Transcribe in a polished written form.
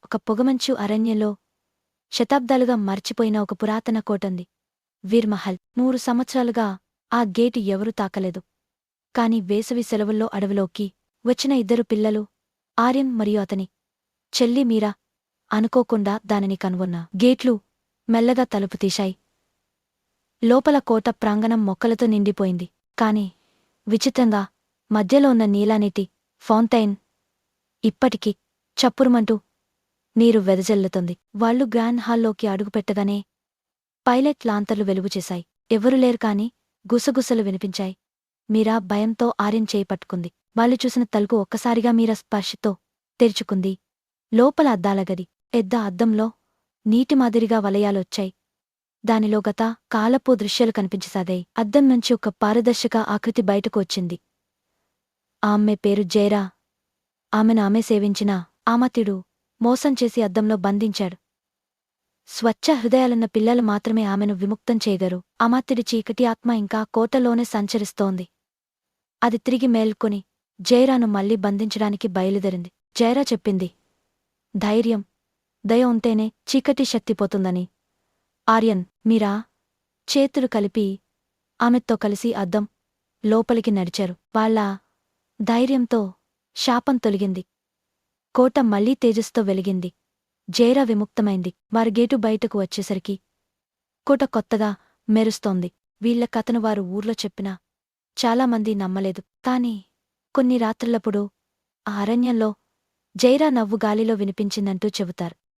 ఒక పొగమంచు అరణ్యంలో శతాబ్దాలుగా మర్చిపోయిన ఒక పురాతన కోటుంది. వీర్మహల్. 100 సంవత్సరాలుగా ఆ గేటు ఎవరూ తాకలేదు. కాని వేసవి సెలవుల్లో అడవిలోకి వచ్చిన 2 పిల్లలు, ఆర్యన్ మరియు అతని చెల్లి మీరా, అనుకోకుండా దానిని కనుగొన్న గేట్లు మెల్లగా తలుపు తీశాయి. లోపల కోట ప్రాంగణం మొక్కలతో నిండిపోయింది. కాని విచిత్రంగా మధ్యలో ఉన్న నీలానీటి ఫౌంటైన్ ఇప్పటికీ చప్పురుమంటూ నీరు వెదజల్లుతోంది. వాళ్ళు గ్రాండ్ హాల్లోకి అడుగుపెట్టగానే పైలట్ లాంతర్లు వెలుగుచేశాయి. ఎవరూ లేరు కాని గుసగుసలు వినిపించాయి. మీరా భయంతో ఆర్యన్ చేయి పట్టుకుంది. వాళ్ళు చూసిన తలుపు ఒక్కసారిగా మీరా స్పర్శతో తెరుచుకుంది. లోపల అద్దాల గది. పెద్ద అద్దంలో నీటిమాదిరిగా వలయాలొచ్చాయి. దానిలో గత కాలపు దృశ్యాలు కనిపించసాగాయి. అద్దం నుంచి ఒక పారదర్శక ఆకృతి బయటకు వచ్చింది. ఆమె పేరు జైరా. ఆమెను ఆమె సేవించిన ఆమత్యుడు మోసం చేసి అద్దంలో బంధించాడు. స్వచ్ఛ హృదయాలున్న పిల్లలు మాత్రమే ఆమెను విముక్తం చేయగరు. అమాత్యుడి చీకటి ఆత్మ ఇంకా కోటలోనే సంచరిస్తోంది. అది తిరిగి మేల్కొని జైరాను మళ్లీ బంధించడానికి బయలుదేరింది. జైరా చెప్పింది, ధైర్యం, దయ ఉంటేనే చీకటి శక్తిపోతుందని. ఆర్యన్, మీరా చేతులు కలిపి ఆమెతో కలిసి అద్దం లోపలికి నడిచారు. వాళ్ళ ధైర్యంతో శాపం తొలగింది. కోట మళ్లీ తేజస్తో వెలిగింది. జైరా విముక్తమైంది. వారి గేటు బయటకు వచ్చేసరికి కోట కొత్తగా మెరుస్తోంది. వీళ్ల కథను వారు ఊర్లో చెప్పినా చాలామంది నమ్మలేదు. కాని కొన్ని రాత్రులప్పుడు ఆ అరణ్యంలో జైరా నవ్వు గాలిలో వినిపించిందంటూ చెబుతారు.